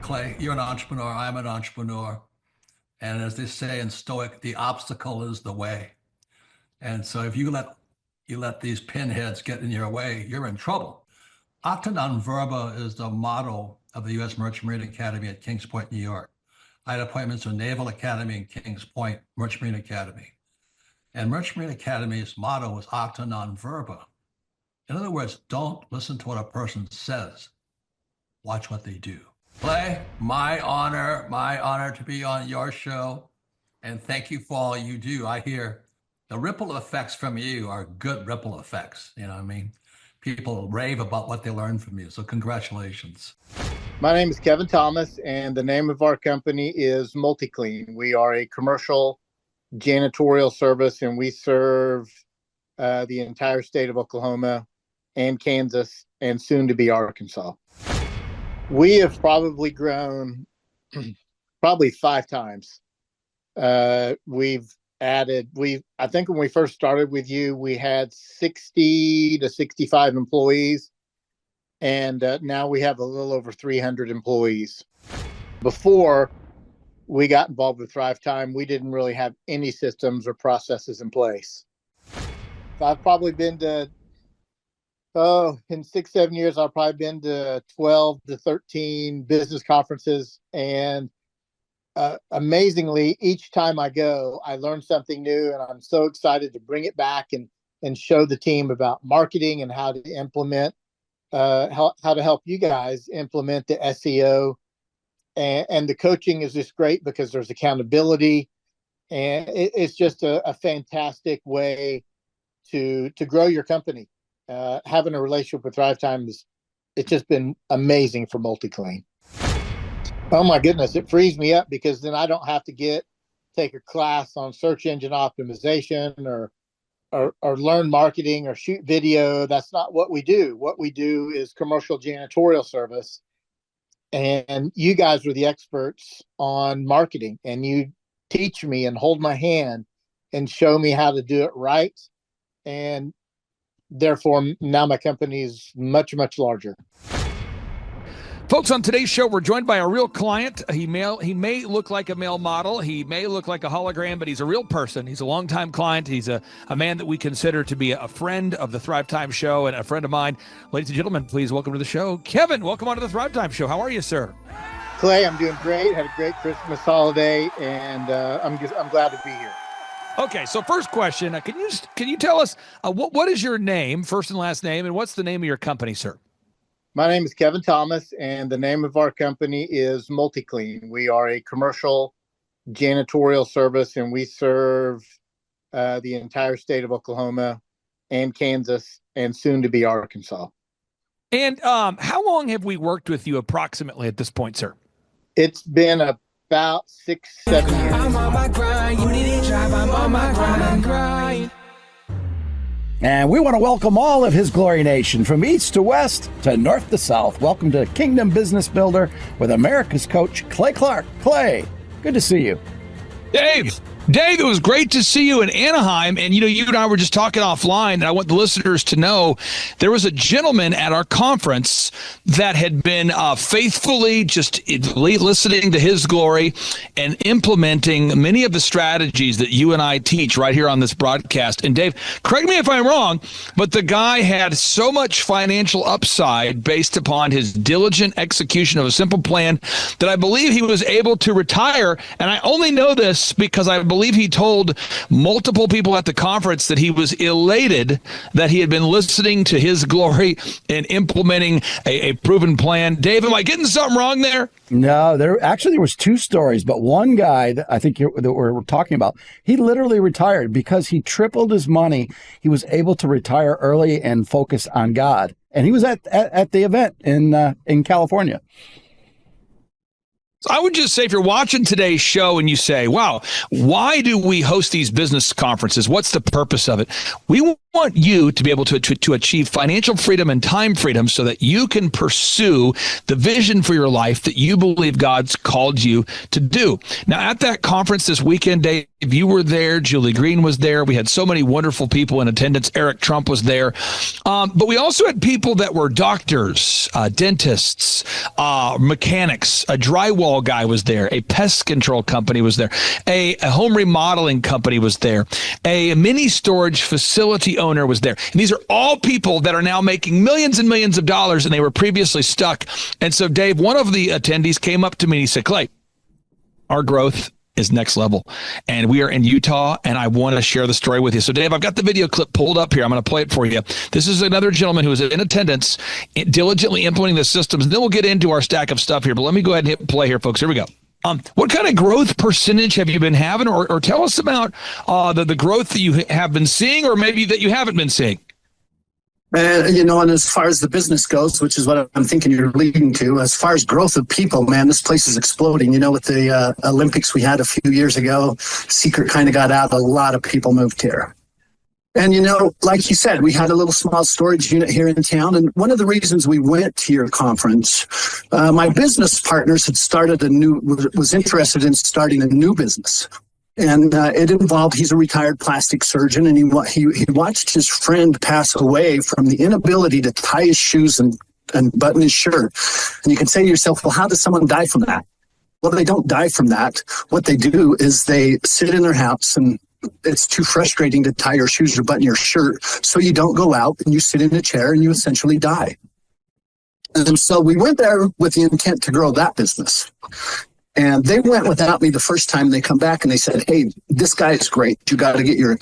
Clay, you're an entrepreneur. I'm an entrepreneur. And as they say in Stoic, the obstacle is the way. And so if you let these pinheads get in your way, you're in trouble. Acta non verba is the motto of the U.S. Merchant Marine Academy at Kings Point, New York. I had appointments to Naval Academy and Kings Point Merchant Marine Academy. And Merchant Marine Academy's motto was acta non verba. In other words, don't listen to what a person says. Watch what they do. Clay, my honor to be on your show. And thank you for all you do. I hear the ripple effects from you are good ripple effects. You know what I mean? People rave about what they learned from you. So congratulations. My name is Kevin Thomas, and the name of our company is MultiClean. We are a commercial janitorial service, and we serve the entire state of Oklahoma and Kansas and soon to be Arkansas. We have probably grown probably 5 times. We've added, I think when we first started with you, we had 60 to 65 employees. And now we have a little over 300 employees. Before we got involved with Thrive Time, we didn't really have any systems or processes in place. I've probably been to, in 6-7 years, I've probably been to 12 to 13 business conferences. And amazingly, each time I go, I learn something new, and I'm so excited to bring it back and show the team about marketing and how to implement, how to help you guys implement the SEO. And the coaching is just great because there's accountability, and it's just a fantastic way to grow your company. Having a relationship with Thrive Time it's just been amazing for MultiClean. Oh my goodness, it frees me up because then I don't have to take a class on search engine optimization or learn marketing or shoot video. That's not what we do. What we do is commercial janitorial service. And you guys are the experts on marketing, and you teach me and hold my hand and show me how to do it right. And therefore, now my company is much, much larger. Folks, on today's show, we're joined by a real client. He may look like a male model. He may look like a hologram, but he's a real person. He's a longtime client. He's a man that we consider to be a friend of the Thrive Time Show and a friend of mine. Ladies and gentlemen, please welcome to the show, Kevin. Welcome onto the Thrive Time Show. How are you, sir? Clay, I'm doing great. Had a great Christmas holiday, and I'm glad to be here. Okay, so first question, can you tell us what is your name, first and last name, and what's the name of your company, sir? My name is Kevin Thomas, and the name of our company is MultiClean. We are a commercial janitorial service, and we serve the entire state of Oklahoma and Kansas and soon to be Arkansas. And how long have we worked with you approximately at this point, sir? It's been about 6-7 years. I'm on my grind. You need to drive. I'm on my grind. And we want to welcome all of His Glory Nation from east to west to north to south. Welcome to Kingdom Business Builder with America's coach, Clay Clark. Clay, good to see you. Dave, it was great to see you in Anaheim. And, you and I were just talking offline, and I want the listeners to know there was a gentleman at our conference that had been faithfully just listening to His Glory and implementing many of the strategies that you and I teach right here on this broadcast. And Dave, correct me if I'm wrong, but the guy had so much financial upside based upon his diligent execution of a simple plan that I believe he was able to retire. And I only know this because I believe he told multiple people at the conference that he was elated that he had been listening to His Glory and implementing a proven plan. Dave, am I getting something wrong there? No, there was 2 stories, but one guy that I think that we're talking about, he literally retired because he tripled his money. He was able to retire early and focus on God. And he was at the event in California. I would just say, if you're watching today's show and you say, wow, why do we host these business conferences? What's the purpose of it? We want you to be able to achieve financial freedom and time freedom so that you can pursue the vision for your life that you believe God's called you to do. Now, at that conference this weekend, Dave, you were there. Julie Green was there. We had so many wonderful people in attendance. Eric Trump was there. But we also had people that were doctors, dentists, mechanics, a drywall guy was there, a pest control company was there, a home remodeling company was there, a mini storage facility owner was there. And these are all people that are now making millions and millions of dollars, and they were previously stuck. And so, Dave, one of the attendees came up to me and he said, Clay, our growth is next level. And we are in Utah, and I want to share the story with you. So, Dave, I've got the video clip pulled up here. I'm going to play it for you. This is another gentleman who is in attendance, diligently implementing the systems. And then we'll get into our stack of stuff here. But let me go ahead and hit play here, folks. Here we go. What kind of growth percentage have you been having? Or tell us about the growth that you have been seeing, or maybe that you haven't been seeing. And as far as the business goes, which is what I'm thinking you're leading to, as far as growth of people, man, this place is exploding. With the Olympics we had a few years ago, secret kind of got out. A lot of people moved here. And, like you said, we had a little small storage unit here in town. And one of the reasons we went to your conference, my business partners had was interested in starting a new business. And it involved, he's a retired plastic surgeon, and he watched his friend pass away from the inability to tie his shoes and button his shirt. And you can say to yourself, well, how does someone die from that? Well, they don't die from that. What they do is they sit in their house, and it's too frustrating to tie your shoes or button your shirt. So you don't go out and you sit in a chair and you essentially die. And so we went there with the intent to grow that business. And they went without me the first time. They come back and they said, hey, this guy is great. You got to get your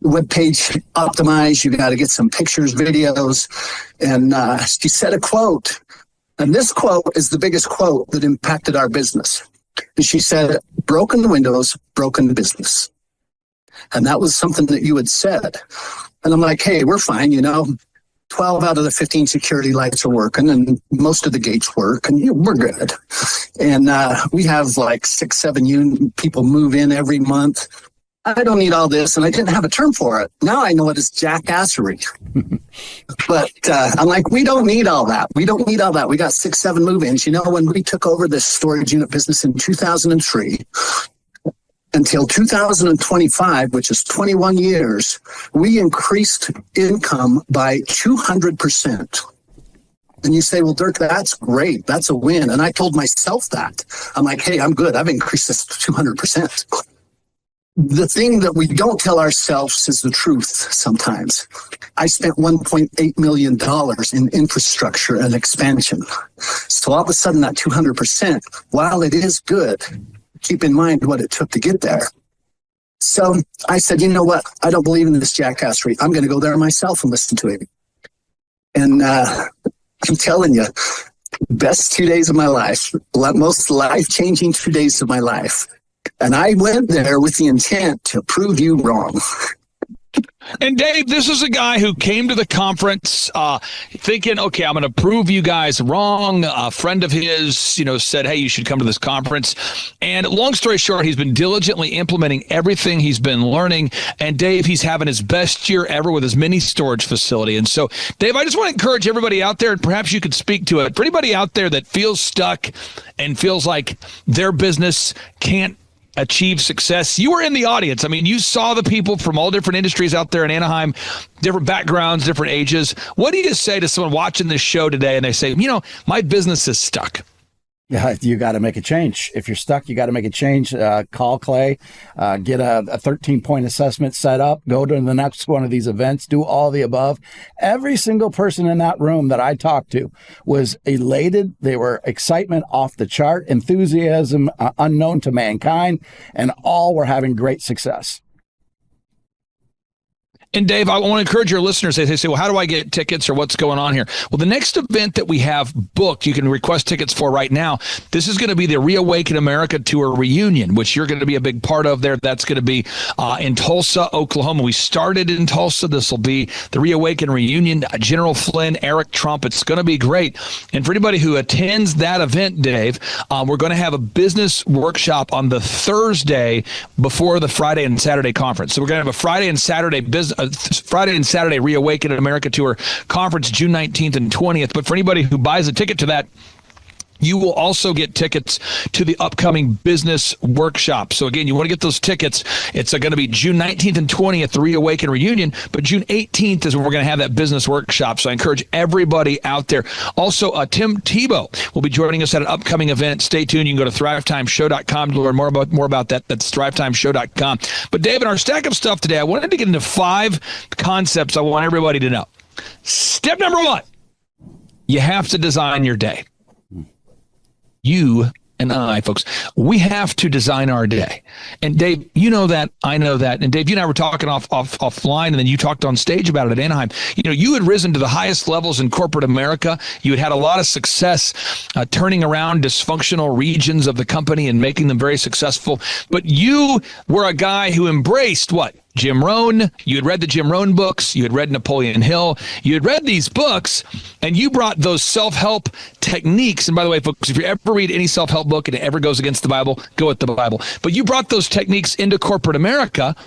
web page optimized. You got to get some pictures, videos. And she said a quote. And this quote is the biggest quote that impacted our business. And she said, broken windows, broken business. And that was something that you had said. And I'm like, hey, we're fine, 12 out of the 15 security lights are working, and most of the gates work, and we're good. And we have like 6-7 people move in every month. I don't need all this, and I didn't have a term for it. Now I know it as jackassery. But I'm like, we don't need all that. We don't need all that. We got 6-7 move-ins. When we took over this storage unit business in 2003, until 2025, which is 21 years, we increased income by 200%. And you say, well, Dirk, that's great. That's a win. And I told myself that. I'm like, hey, I'm good. I've increased this 200%. The thing that we don't tell ourselves is the truth sometimes. I spent $1.8 million in infrastructure and expansion. So all of a sudden, that 200%, while it is good, keep in mind what it took to get there. So I said, you know what? I don't believe in this jackassery. I'm going to go there myself and listen to him. And I'm telling you, best 2 days of my life, most life-changing 2 days of my life. And I went there with the intent to prove you wrong. And Dave, this is a guy who came to the conference thinking, okay, I'm going to prove you guys wrong. A friend of his, said, hey, you should come to this conference. And long story short, he's been diligently implementing everything he's been learning. And Dave, he's having his best year ever with his mini storage facility. And so, Dave, I just want to encourage everybody out there, and perhaps you could speak to it, for anybody out there that feels stuck and feels like their business can't achieve success. You were in the audience. I mean, you saw the people from all different industries out there in Anaheim, different backgrounds, different ages. What do you say to someone watching this show today and they say, my business is stuck? Yeah, you got to make a change. If you're stuck, you got to make a change. Call Clay, get a 13-point assessment set up, go to the next one of these events, do all the above. Every single person in that room that I talked to was elated. They were excitement off the chart, enthusiasm unknown to mankind, and all were having great success. And Dave, I want to encourage your listeners. They say, well, how do I get tickets or what's going on here? Well, the next event that we have booked, you can request tickets for right now. This is going to be the Reawaken America Tour reunion, which you're going to be a big part of there. That's going to be in Tulsa, Oklahoma. We started in Tulsa. This will be the Reawaken reunion. General Flynn, Eric Trump. It's going to be great. And for anybody who attends that event, Dave, we're going to have a business workshop on the Thursday before the Friday and Saturday conference. So we're going to have a Friday and Saturday Reawaken America Tour conference, June 19th and 20th. But for anybody who buys a ticket to that, you will also get tickets to the upcoming business workshop. So again, you want to get those tickets. It's going to be June 19th and 20th, the Reawaken reunion, but June 18th is when we're going to have that business workshop. So I encourage everybody out there. Also, Tim Tebow will be joining us at an upcoming event. Stay tuned. You can go to thrivetimeshow.com to learn more about that. That's thrivetimeshow.com. But Dave, in our stack of stuff today, I wanted to get into 5 concepts I want everybody to know. Step number 1, you have to design your day. You and I, folks, we have to design our day. And Dave, you know that, I know that. And Dave, you and I were talking offline, and then you talked on stage about it at Anaheim. You know, you had risen to the highest levels in corporate America. You had had a lot of success turning around dysfunctional regions of the company and making them very successful. But you were a guy who embraced what? Jim Rohn. You had read the Jim Rohn books. You had read Napoleon Hill. You had read these books, and you brought those self-help techniques. And by the way, folks, if you ever read any self-help book and it ever goes against the Bible, go with the Bible. But you brought those techniques into corporate America,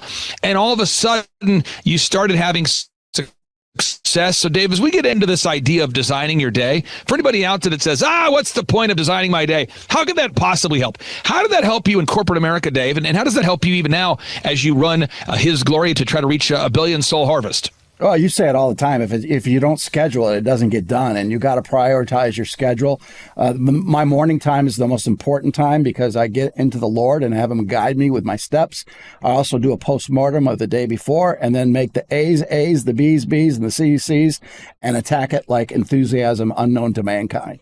and all of a sudden you started having success. So Dave, as we get into this idea of designing your day, for anybody out there that says, what's the point of designing my day? How could that possibly help? How did that help you in corporate America, Dave? And how does that help you even now as you run His Glory to try to reach a billion soul harvest? Oh, you say it all the time. If you don't schedule it, it doesn't get done, and you got to prioritize your schedule. My morning time is the most important time because I get into the Lord and have Him guide me with my steps. I also do a postmortem of the day before, and then make the A's, the B's, and the C's, and attack it like enthusiasm unknown to mankind.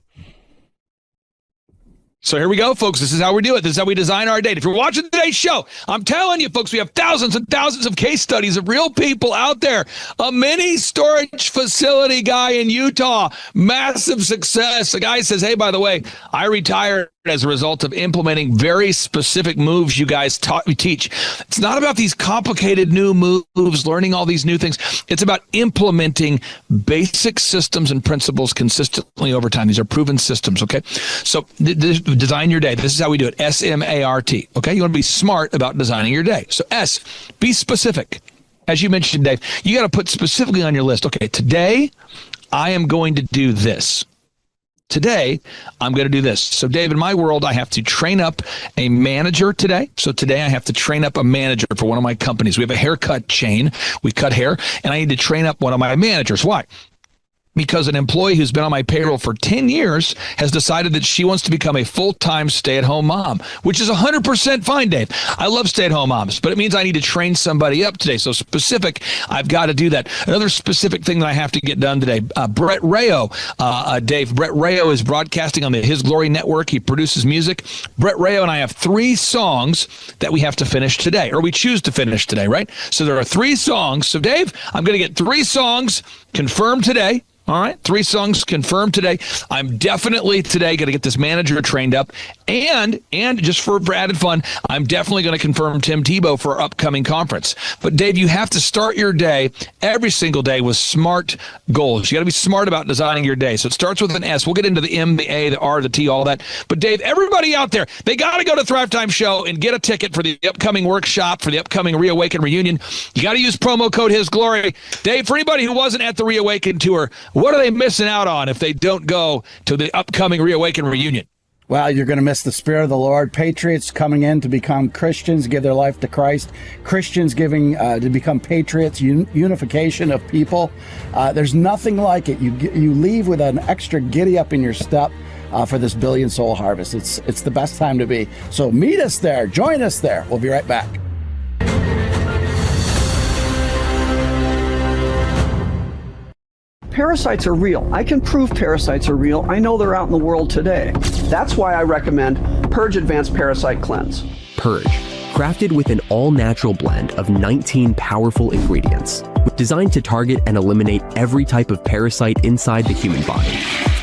So here we go, folks. This is how we do it. This is how we design our day. If you're watching today's show, I'm telling you, folks, we have thousands and thousands of case studies of real people out there. A mini storage facility guy in Utah, massive success. The guy says, hey, by the way, I retired as a result of implementing very specific moves you guys teach. It's not about these complicated new moves, learning all these new things. It's about implementing basic systems and principles consistently over time. These are proven systems, okay? So design your day. This is how we do it. SMART, okay? You want to be smart about designing your day. So S, be specific. As you mentioned, Dave, you got to put specifically on your list, okay, today I am going to do this. Today, I'm going to do this. So, Dave, in my world, I have to train up a manager today. So today I have to train up a manager for one of my companies. We have a haircut chain. We cut hair, and I need to train up one of my managers. Why? Because an employee who's been on my payroll for 10 years has decided that she wants to become a full-time stay-at-home mom, which is 100% fine, Dave. I love stay-at-home moms, but it means I need to train somebody up today. So specific, I've got to do that. Another specific thing that I have to get done today, Brett Rayo, Dave, Brett Rayo is broadcasting on the His Glory Network. He produces music. Brett Rayo and I have 3 songs that we have to finish today, or we choose to finish today, right? So there are 3 songs. So, Dave, I'm going to get 3 songs confirmed today. All right, 3 songs confirmed today. I'm definitely today going to get this manager trained up, and just for added fun, I'm definitely going to confirm Tim Tebow for our upcoming conference. But Dave, you have to start your day every single day with SMART goals. You got to be smart about designing your day. So it starts with an S. We'll get into the M, the A, the R, the T, all that. But Dave, everybody out there, they got to go to Thrive Time Show and get a ticket for the upcoming workshop, for the upcoming Reawaken reunion. You got to use promo code His Glory. Dave, for anybody who wasn't at the Reawaken tour, what are they missing out on if they don't go to the upcoming Reawaken reunion? Well, you're going to miss the Spirit of the Lord. Patriots coming in to become Christians, give their life to Christ. Christians giving to become patriots, unification of people. There's nothing like it. You leave with an extra giddy up in your step for this billion soul harvest. It's the best time to be. So meet us there. Join us there. We'll be right back. Parasites are real. I can prove parasites are real. I know they're out in the world today. That's why I recommend Purge Advanced Parasite Cleanse. Purge, crafted with an all-natural blend of 19 powerful ingredients. designed to target and eliminate every type of parasite inside the human body.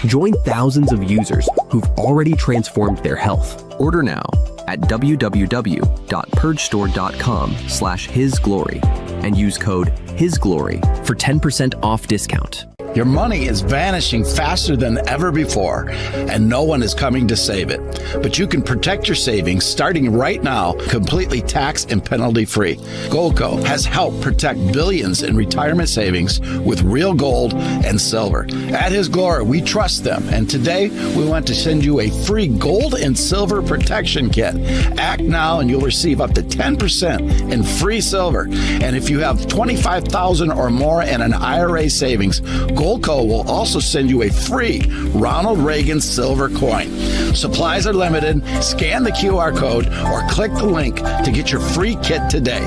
Join thousands of users who've already transformed their health. Order now at www.purgestore.com/hisglory and use code HISGLORY for 10% off discount. Your money is vanishing faster than ever before, and no one is coming to save it. But you can protect your savings starting right now, completely tax and penalty free. Goldco has helped protect billions in retirement savings with real gold and silver. At His Glory, we trust them, and today we want to send you a free gold and silver protection kit. Act now and you'll receive up to 10% in free silver. And if you have $25,000 or more in an IRA savings, Goldco will also send you a free Ronald Reagan silver coin. Supplies are limited. Scan the QR code or click the link to get your free kit today.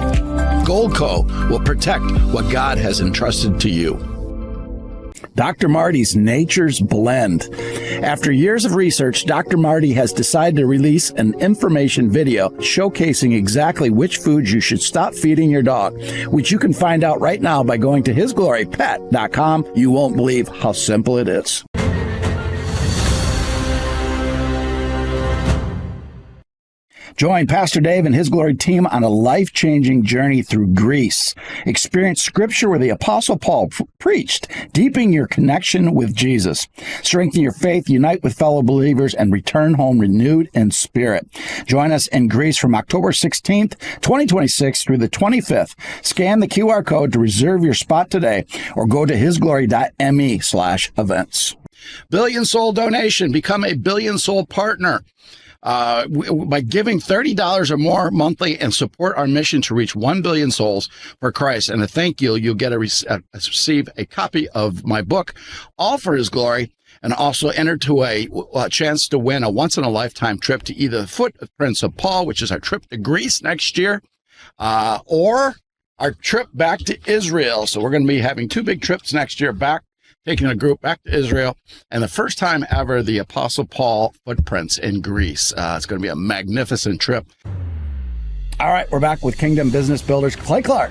Goldco will protect what God has entrusted to you. Dr. Marty's Nature's Blend. After years of research, Dr. Marty has decided to release an information video showcasing exactly which foods you should stop feeding your dog, which you can find out right now by going to hisglorypet.com. You won't believe how simple it is. Join Pastor Dave and His Glory team on a life-changing journey through Greece. Experience scripture where the Apostle Paul preached, deepening your connection with Jesus. Strengthen your faith, unite with fellow believers, and return home renewed in spirit. Join us in Greece from October 16th, 2026 through the 25th. Scan the QR code to reserve your spot today or go to hisglory.me/events. Billion Soul Donation. Become a Billion Soul partner. By giving $30 or more monthly and support our mission to reach 1 billion souls for Christ. And a thank you, you'll get receive a copy of my book, All for His Glory, and also enter to a chance to win a once-in-a-lifetime trip to either the Footprints of Paul, which is our trip to Greece next year, or our trip back to Israel. So we're going to be having two big trips next year back, taking a group back to Israel, and the first time ever, the Apostle Paul footprints in Greece. It's going to be a magnificent trip. All right, we're back with Kingdom Business Builders, Clay Clark.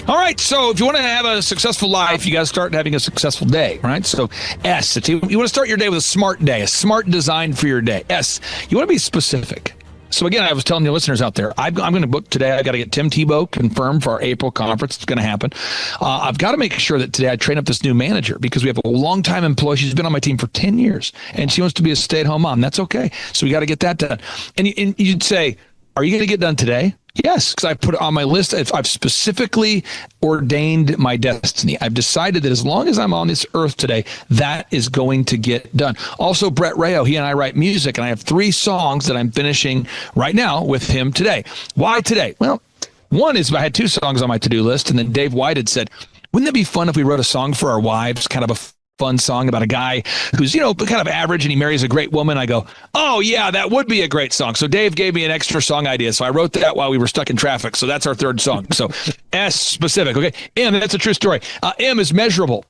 All right, so if you want to have a successful life, you got to start having a successful day, right? So S, you want to start your day with a smart day, a smart design for your day. S, you want to be specific. So again, I was telling the listeners out there, I'm going to book today. I got to get Tim Tebow confirmed for our April conference. It's going to happen. I've got to make sure that today I train up this new manager because we have a long-time employee. She's been on my team for 10 years, and she wants to be a stay-at-home mom. That's okay. So we got to get that done. And you'd say, are you going to get done today? Yes, because I put it on my list. I've specifically ordained my destiny. I've decided that as long as I'm on this earth today, that is going to get done. Also, Brett Rayo, he and I write music, and I have 3 songs that I'm finishing right now with him today. Why today? Well, one is I had 2 songs on my to-do list, and then Dave White had said, wouldn't it be fun if we wrote a song for our wives, kind of a fun song about a guy who's, kind of average and he marries a great woman. I go, oh yeah, that would be a great song. So Dave gave me an extra song idea. So I wrote that while we were stuck in traffic. So that's our 3rd song. So S, specific. Okay. M, that's a true story. M is measurable.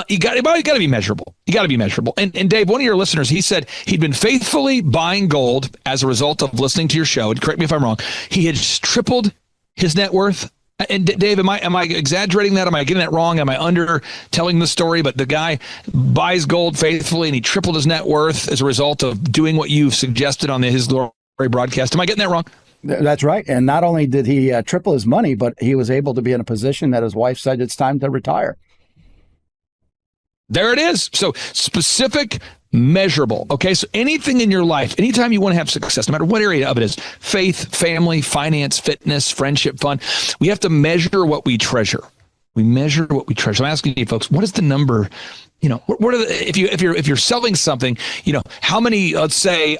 You got to be measurable. You got to be measurable. And Dave, one of your listeners, he said he'd been faithfully buying gold as a result of listening to your show. And correct me if I'm wrong. He had just tripled his net worth. And Dave, am I exaggerating that? Am I getting that wrong? Am I under telling the story? But the guy buys gold faithfully, and he tripled his net worth as a result of doing what you've suggested on the His Glory broadcast. Am I getting that wrong? That's right. And not only did he triple his money, but he was able to be in a position that his wife said it's time to retire. There it is. So specific, measurable. Okay. So anything in your life, anytime you want to have success, no matter what area of it is, faith, family, finance, fitness, friendship, fun, we have to measure what we treasure. We measure what we treasure. I'm asking you folks, what is the number? What are the, if you're selling something, how many, let's say,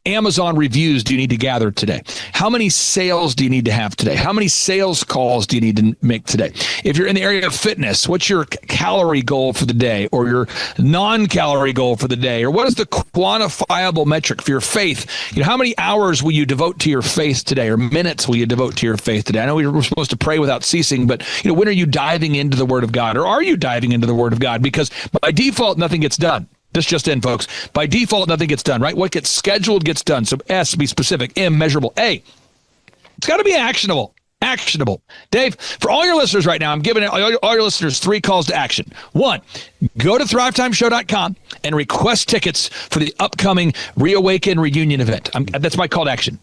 Amazon reviews do you need to gather today? How many sales do you need to have today? How many sales calls do you need to make today? If you're in the area of fitness, what's your calorie goal for the day or your non-calorie goal for the day? Or what is the quantifiable metric for your faith? How many hours will you devote to your faith today or minutes will you devote to your faith today? I know we're supposed to pray without ceasing, but when are you diving into the Word of God? Or are you diving into the Word of God? Because by default, nothing gets done. This just in, folks. By default, nothing gets done, right? What gets scheduled gets done. So S, be specific. M, measurable. A, it's got to be actionable. Actionable. Dave, for all your listeners right now, I'm giving all your listeners 3 calls to action. 1, go to thrivetimeshow.com and request tickets for the upcoming Reawaken reunion event. That's my call to action.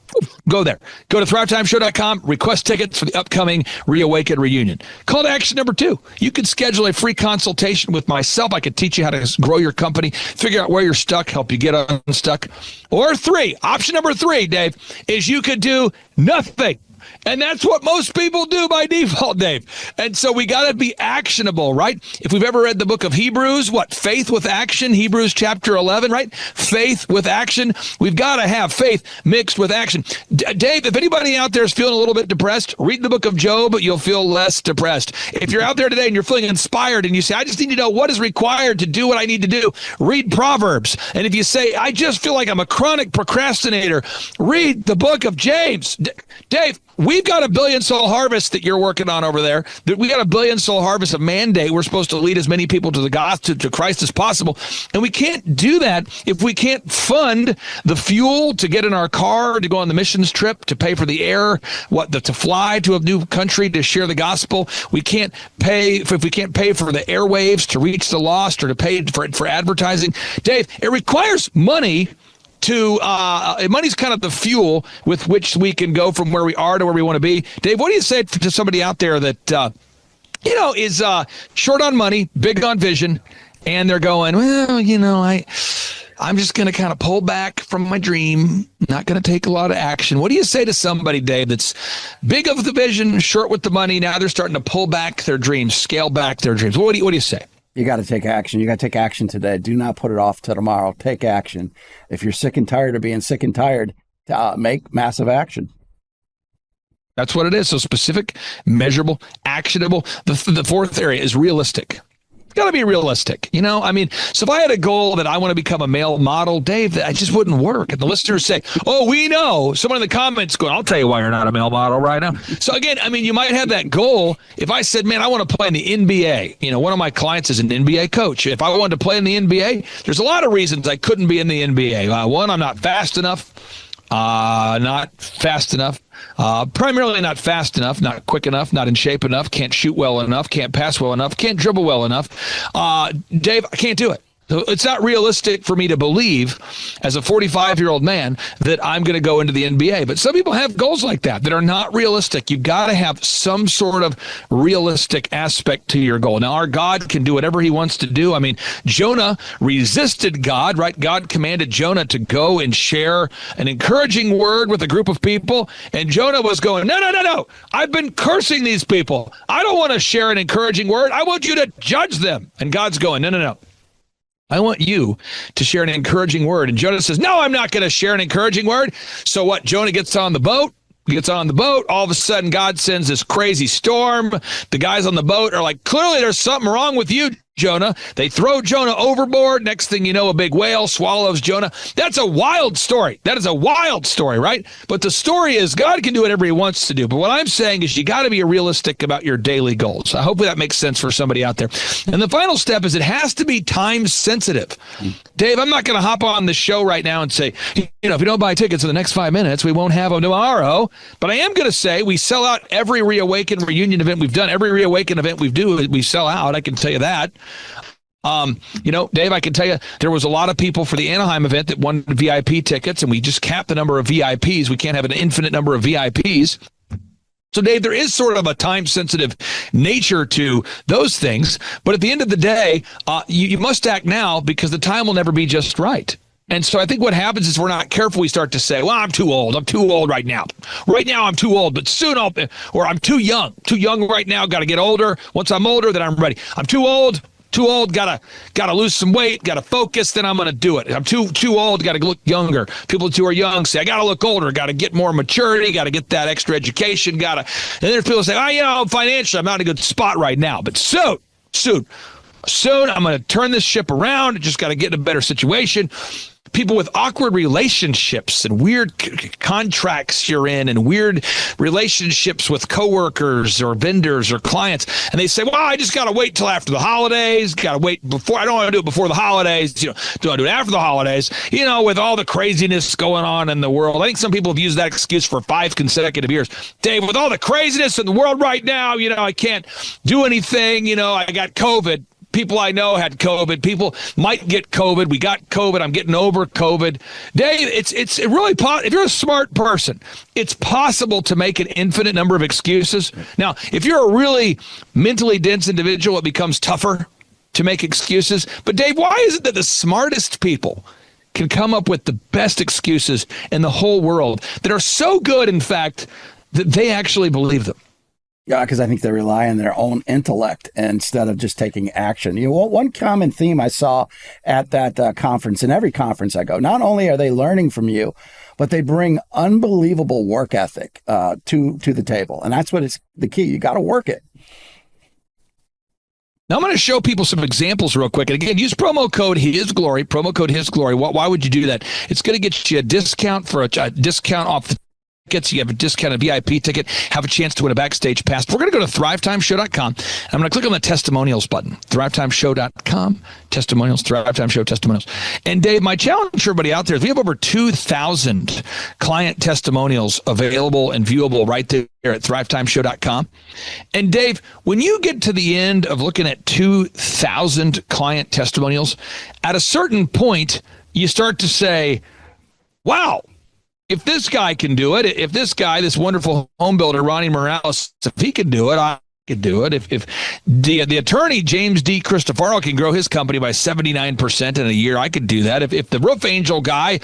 Go there. Go to thrivetimeshow.com, request tickets for the upcoming Reawaken reunion. Call to action number 2, you can schedule a free consultation with myself. I could teach you how to grow your company, figure out where you're stuck, help you get unstuck. Or 3, option number 3, Dave, is you could do nothing. And that's what most people do by default, Dave. And so we got to be actionable, right? If we've ever read the book of Hebrews, faith with action, Hebrews chapter 11, right? Faith with action. We've got to have faith mixed with action. Dave, if anybody out there is feeling a little bit depressed, read the book of Job, you'll feel less depressed. If you're out there today and you're feeling inspired and you say, I just need to know what is required to do what I need to do, read Proverbs. And if you say, I just feel like I'm a chronic procrastinator, read the book of James. Dave, we've got a billion soul harvest that you're working on over there. We got a billion soul harvest of mandate. We're supposed to lead as many people to the gospel, to Christ as possible. And we can't do that if we can't fund the fuel to get in our car, to go on the missions trip, to pay for the air, to fly to a new country, to share the gospel. We can't pay if we can't pay for the airwaves to reach the lost, or to pay for advertising. Dave, it requires money. Money's kind of the fuel with which we can go from where we are to where we want to be. Dave, what do you say to somebody out there that, is short on money, big on vision, and they're going, well, I'm just going to kind of pull back from my dream, not going to take a lot of action. What do you say to somebody, Dave, that's big of the vision, short with the money? Now they're starting to pull back their dreams, scale back their dreams. What do you say? You got to take action. You got to take action today. Do not put it off till tomorrow. Take action. If you're sick and tired of being sick and tired, make massive action. That's what it is. So specific, measurable, actionable. The fourth area is realistic. Got to be realistic. So if I had a goal that I want to become a male model, Dave, that just wouldn't work. And the listeners say, oh, we know. Someone in the comments going, I'll tell you why you're not a male model right now. So again, you might have that goal. If I said, man, I want to play in the NBA, one of my clients is an NBA coach. If I wanted to play in the NBA, there's a lot of reasons I couldn't be in the NBA. One, I'm not fast enough. Primarily not fast enough, not quick enough, not in shape enough, can't shoot well enough, can't pass well enough, can't dribble well enough. Dave, I can't do it. So it's not realistic for me to believe as a 45-year-old man that I'm going to go into the NBA. But some people have goals like that are not realistic. You've got to have some sort of realistic aspect to your goal. Now, our God can do whatever he wants to do. Jonah resisted God, right? God commanded Jonah to go and share an encouraging word with a group of people. And Jonah was going, no. I've been cursing these people. I don't want to share an encouraging word. I want you to judge them. And God's going, no. I want you to share an encouraging word. And Jonah says, no, I'm not going to share an encouraging word. So what? Jonah gets on the boat. All of a sudden, God sends this crazy storm. The guys on the boat are like, clearly there's something wrong with you, Jonah. They throw Jonah overboard. Next thing you know, a big whale swallows Jonah. That's a wild story. That is a wild story, right? But the story is God can do whatever he wants to do. But what I'm saying is you got to be realistic about your daily goals. Hopefully that makes sense for somebody out there. And the final step is it has to be time sensitive. Dave, I'm not going to hop on the show right now and say, if you don't buy tickets in the next 5 minutes, we won't have them tomorrow. But I am going to say we sell out every Reawaken reunion event we've done. Every Reawaken event we sell out. I can tell you that. Dave, I can tell you there was a lot of people for the Anaheim event that wanted VIP tickets, and we just capped the number of VIPs. We can't have an infinite number of VIPs. So, Dave, there is sort of a time-sensitive nature to those things. But at the end of the day, you must act now because the time will never be just right. And so I think what happens is we're not careful. We start to say, well, I'm too old. I'm too old right now. Right now, I'm too old, but soon or I'm too young. Too young right now. Got to get older. Once I'm older, then I'm ready. I'm too old. Gotta lose some weight, gotta focus, then I'm gonna do it. I'm too old, gotta look younger. People who are young say, I gotta look older, gotta get more maturity, gotta get that extra education, and there's people who say, financially, I'm not in a good spot right now, but soon, I'm gonna turn this ship around, just gotta get in a better situation. people with awkward relationships and weird contracts you're in and weird relationships with coworkers or vendors or clients. And they say, well, I just got to wait till after the holidays. Got to wait before. I don't want to do it before the holidays. You know, do I do it after the holidays? You know, with all the craziness going on in the world. I think some people have used that excuse for 5 consecutive years. Dave, with all the craziness in the world right now, you know, I can't do anything. You know, I got COVID. People I know had COVID. People might get COVID. We got COVID. I'm getting over COVID. Dave, it's really if you're a smart person, it's possible to make an infinite number of excuses. Now, if you're a really mentally dense individual, it becomes tougher to make excuses. But Dave, why is it that the smartest people can come up with the best excuses in the whole world that are so good, in fact, that they actually believe them? Yeah, because I think they rely on their own intellect instead of just taking action. You know, one common theme I saw at that conference, in every conference I go, not only are they learning from you, but they bring unbelievable work ethic to the table. And that's what is the key. You got to work it. Now I'm going to show people some examples real quick. And again, use promo code HISGLORY, promo code HISGLORY. Why would you do that? It's going to get you a discount for a discount off the tickets. You have a discounted VIP ticket, have a chance to win a backstage pass. We're going to go to thrivetimeshow.com. I'm going to click on the testimonials button. Thrivetimeshow.com, testimonials, Thrivetime Show testimonials. And Dave, my challenge for everybody out there is we have over 2,000 client testimonials available and viewable right there at thrivetimeshow.com. And Dave, when you get to the end of looking at 2,000 client testimonials, at a certain point, you start to say, wow, if this guy can do it, if this guy, this wonderful home builder, Ronnie Morales, if he can do it, I could do it. If the attorney, James D. Cristofaro, can grow his company by 79% in a year, I could do that. If the roof angel guy,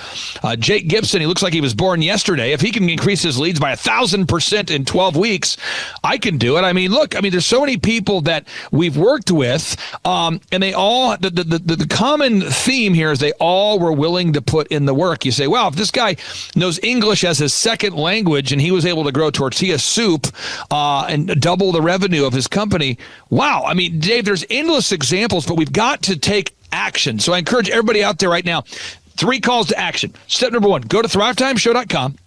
Jake Gibson, he looks like he was born yesterday, if he can increase his leads by 1,000% in 12 weeks, I can do it. I mean, look, there's so many people that we've worked with, and they all, the common theme here is they all were willing to put in the work. You say, well, if this guy knows English as his second language and he was able to grow tortilla soup and double the revenue of his company. Wow. I mean, Dave, there's endless examples, but we've got to take action. So I encourage everybody out there right now, 3 calls to action. Step number 1, go to thrivetimeshow.com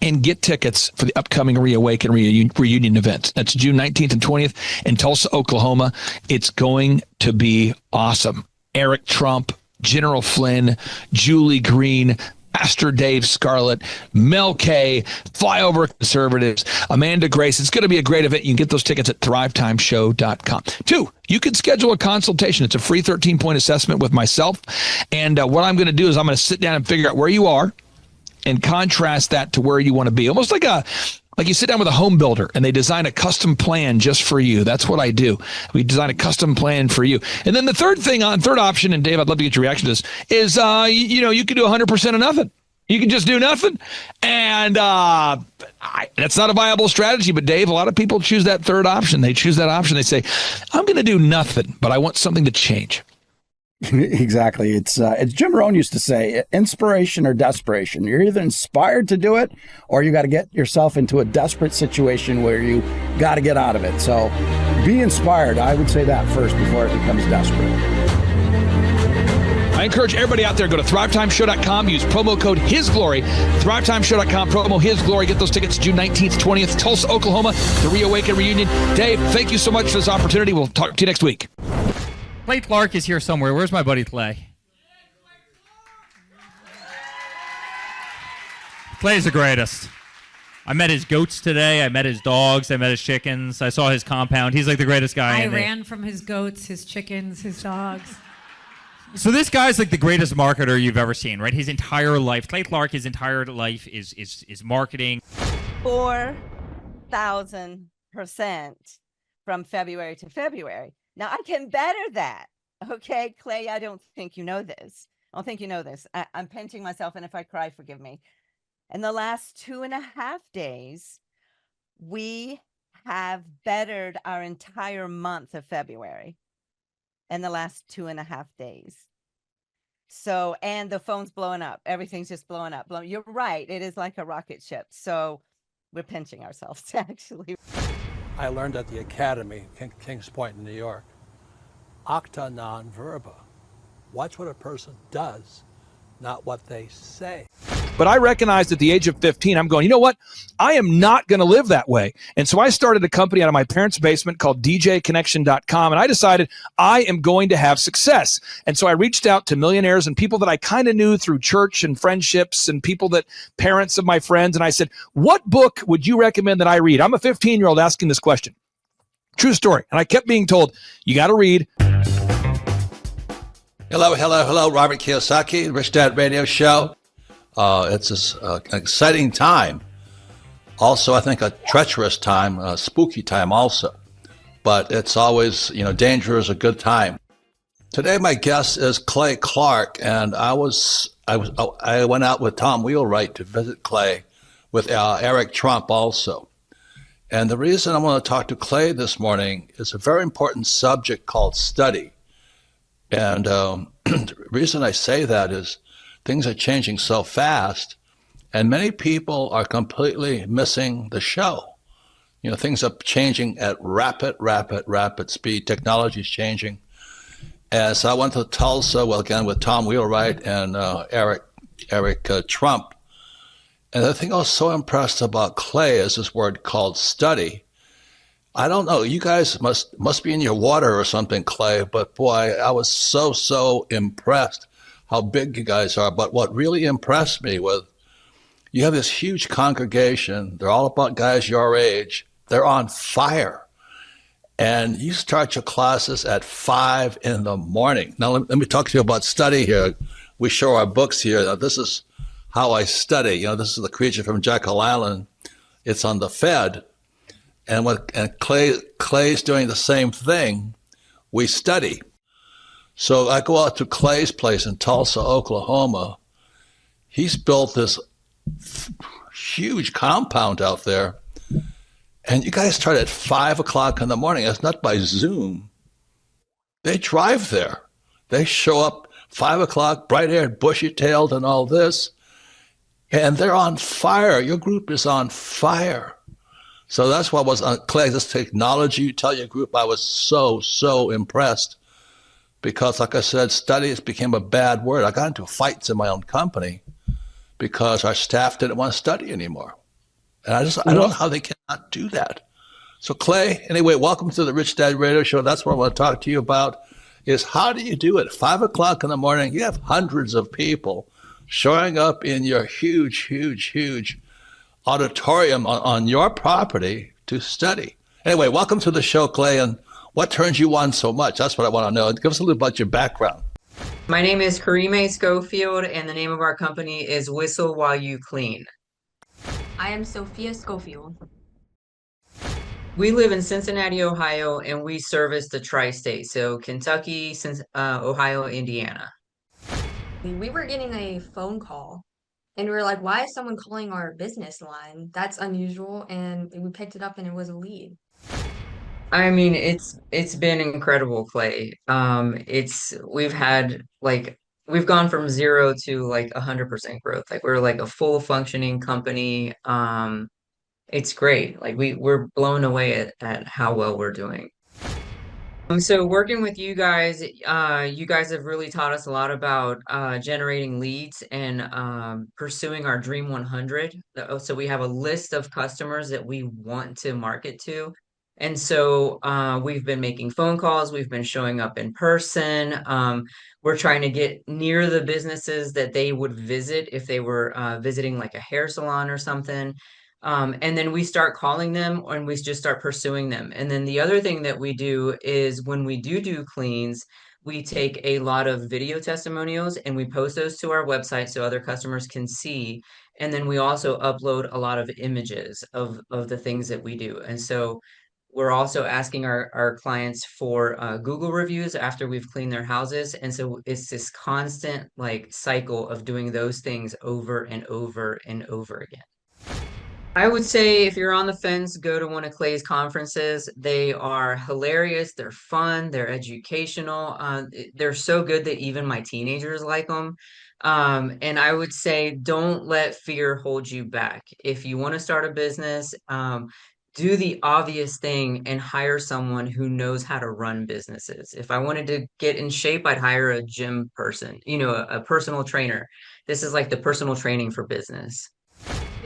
and get tickets for the upcoming Reawaken reunion event. That's June 19th and 20th in Tulsa, Oklahoma. It's going to be awesome. Eric Trump, General Flynn, Julie Green, Pastor Dave Scarlett, Mel K, Flyover Conservatives, Amanda Grace. It's going to be a great event. You can get those tickets at thrivetimeshow.com. 2, you can schedule a consultation. It's a free 13-point assessment with myself. And what I'm going to do is I'm going to sit down and figure out where you are and contrast that to where you want to be. Almost like you sit down with a home builder and they design a custom plan just for you. That's what I do. We design a custom plan for you. And then the third option, and Dave, I'd love to get your reaction to this, is, you can do 100% of nothing. You can just do nothing. And that's not a viable strategy. But Dave, a lot of people choose that third option. They choose that option. They say, I'm going to do nothing, but I want something to change. Exactly. It's Jim Rohn used to say, inspiration or desperation. You're either inspired to do it or you got to get yourself into a desperate situation where you got to get out of it. So be inspired. I would say that first before it becomes desperate. I encourage everybody out there, go to thrivetimeshow.com, use promo code HISGLORY, thrivetimeshow.com, promo HISGLORY, get those tickets June 19th, 20th, Tulsa, Oklahoma, the Reawaken reunion. Dave, thank you so much for this opportunity. We'll talk to you next week. Clay Clark is here somewhere. Where's my buddy Clay? Clay's the greatest. I met his goats today. I met his dogs. I met his chickens. I saw his compound. He's like the greatest guy. I ran from his goats, his chickens, his dogs. So this guy's like the greatest marketer you've ever seen, right? His entire life, Clay Clark, his entire life is marketing. 4,000% from February to February. Now, I can better that. Okay, Clay, I don't think you know this. I don't think you know this. I'm pinching myself, and if I cry, forgive me. In the last 2.5 days, we have bettered our entire month of February in the last 2.5 days. So, and the phone's blowing up. Everything's just blowing up. You're right. It is like a rocket ship. So we're pinching ourselves, actually. I learned at the Academy, Kings Point in New York, acta non verba. Watch what a person does, not what they say. But I recognized at the age of 15, I'm going, you know what? I am not going to live that way. And so I started a company out of my parents' basement called djconnection.com. And I decided I am going to have success. And so I reached out to millionaires and people that I kind of knew through church and friendships and parents of my friends. And I said, what book would you recommend that I read? I'm a 15-year-old asking this question. True story. And I kept being told, you got to read. Hello, Robert Kiyosaki, Rich Dad Radio Show. It's an exciting time. Also, I think a treacherous time, a spooky time also. But it's always, danger is a good time. Today, my guest is Clay Clark, and I went out with Tom Wheelwright to visit Clay with Eric Trump also. And the reason I want to talk to Clay this morning is a very important subject called study. And the reason I say that is things are changing so fast, and many people are completely missing the show. Things are changing at rapid speed. Technology is changing. And so I went to Tulsa, again, with Tom Wheelwright and Eric Trump. And the thing I was so impressed about Clay is this word called study. I don't know, you guys must be in your water or something, Clay, but boy, I was so impressed how big you guys are. But what really impressed me was you have this huge congregation. They're all about guys your age. They're on fire. And you start your classes at 5 in the morning. Now, let me talk to you about study here. We show our books here. Now, this is how I study. This is the creature from Jekyll Island. It's on the Fed. And Clay's doing the same thing. We study. So I go out to Clay's place in Tulsa, Oklahoma. He's built this huge compound out there. And you guys start at 5 o'clock in the morning. It's not by Zoom. They drive there. They show up 5 o'clock, bright-haired, bushy-tailed and all this. And they're on fire. Your group is on fire. So that's what was on Clay, this technology. You tell your group I was so impressed. Because, like I said, studies became a bad word. I got into fights in my own company because our staff didn't want to study anymore. And I don't know how they cannot do that. So, Clay, anyway, welcome to the Rich Dad Radio Show. That's what I want to talk to you about, is how do you do it? 5 o'clock in the morning, you have hundreds of people showing up in your huge auditorium on your property to study. Anyway, welcome to the show, Clay, and what turns you on so much? That's what I want to know. Give us a little about your background. My name is Karime Schofield, and the name of our company is Whistle While You Clean. I am Sophia Schofield. We live in Cincinnati, Ohio, and we service the tri-state, so Kentucky, Ohio, Indiana. We were getting a phone call, and we were like, why is someone calling our business line? That's unusual, and we picked it up, and it was a lead. I mean, it's been incredible, Clay. We've gone from 0 to 100% growth. We're a full functioning company. It's great. We're blown away at how well we're doing. So working with you guys have really taught us a lot about generating leads and pursuing our Dream 100. So we have a list of customers that we want to market to. And so we've been making phone calls. We've been showing up in person. We're trying to get near the businesses that they would visit if they were visiting a hair salon or something. And then we start calling them and we just start pursuing them. And then the other thing that we do is when we do cleans, we take a lot of video testimonials and we post those to our website so other customers can see. And then we also upload a lot of images of the things that we do. And so we're also asking our clients for Google reviews after we've cleaned their houses. And so it's this constant cycle of doing those things over and over and over again. I would say if you're on the fence, go to one of Clay's conferences. They are hilarious. They're fun. They're educational. They're so good that even my teenagers like them. And I would say don't let fear hold you back. If you want to start a business, do the obvious thing and hire someone who knows how to run businesses. If I wanted to get in shape, I'd hire a gym person, a personal trainer. This is like the personal training for business.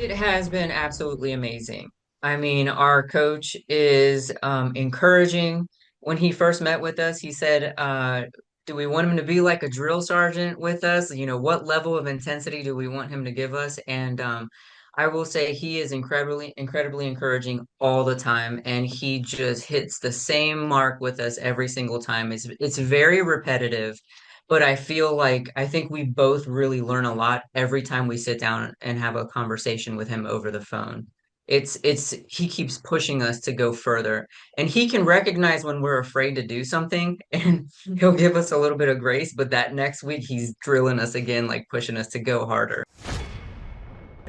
It has been absolutely amazing. I mean, our coach is encouraging. When he first met with us, he said, do we want him to be like a drill sergeant with us? What level of intensity do we want him to give us? And I will say he is incredibly encouraging all the time, and he just hits the same mark with us every single time. It's very repetitive, but I think we both really learn a lot every time we sit down and have a conversation with him over the phone. He keeps pushing us to go further, and he can recognize when we're afraid to do something, and he'll give us a little bit of grace, but that next week he's drilling us again, like pushing us to go harder.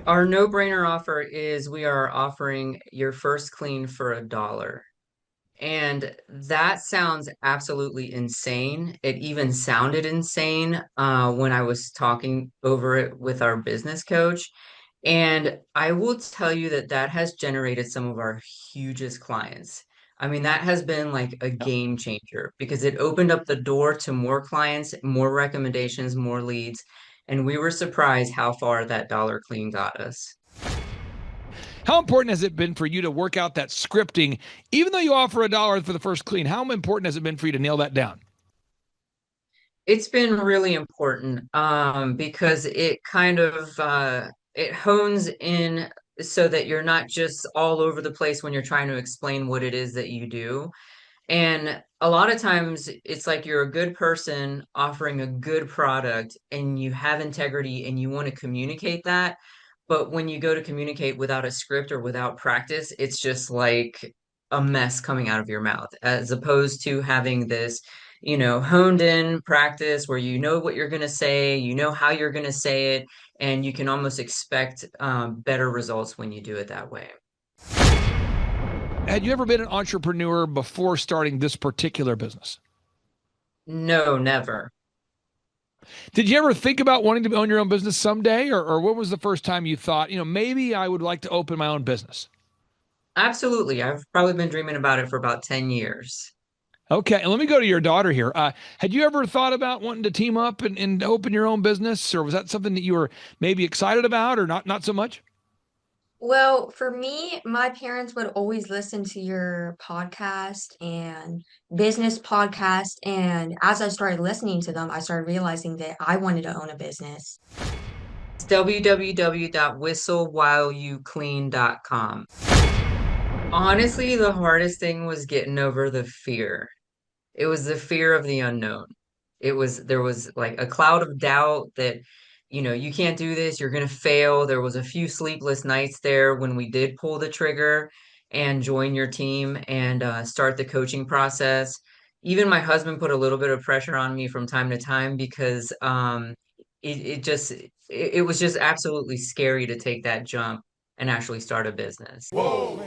Our no-brainer offer is we are offering your first clean for $1. And that sounds absolutely insane. It even sounded insane when I was talking over it with our business coach. And I will tell you that that has generated some of our hugest clients. I mean, that has been like a game changer because it opened up the door to more clients, more recommendations, more leads. And we were surprised how far that dollar clean got us. How important has it been for you to work out that scripting, even though you offer $1 for the first clean? How important has it been for you to nail that down? It's been really important because it kind of it hones in so that you're not just all over the place when you're trying to explain what it is that you do. And a lot of times it's like you're a good person offering a good product and you have integrity and you want to communicate that. But when you go to communicate without a script or without practice, it's just like a mess coming out of your mouth, as opposed to having this, honed in practice where you know what you're going to say, you know how you're going to say it, and you can almost expect better results when you do it that way. Had you ever been an entrepreneur before starting this particular business? No, never. Did you ever think about wanting to own your own business someday? Or what was the first time you thought, maybe I would like to open my own business? Absolutely. I've probably been dreaming about it for about 10 years. Okay, and let me go to your daughter here. Had you ever thought about wanting to team up and open your own business? Or was that something that you were maybe excited about or not so much? Well, for me, my parents would always listen to your podcast and business podcast. And as I started listening to them, I started realizing that I wanted to own a business. It's www.whistlewhileyouclean.com. Honestly, the hardest thing was getting over the fear. It was the fear of the unknown. There was like a cloud of doubt that, you can't do this, you're gonna fail. There was a few sleepless nights there when we did pull the trigger and join your team and start the coaching process. Even my husband put a little bit of pressure on me from time to time because it was just absolutely scary to take that jump and actually start a business. Whoa.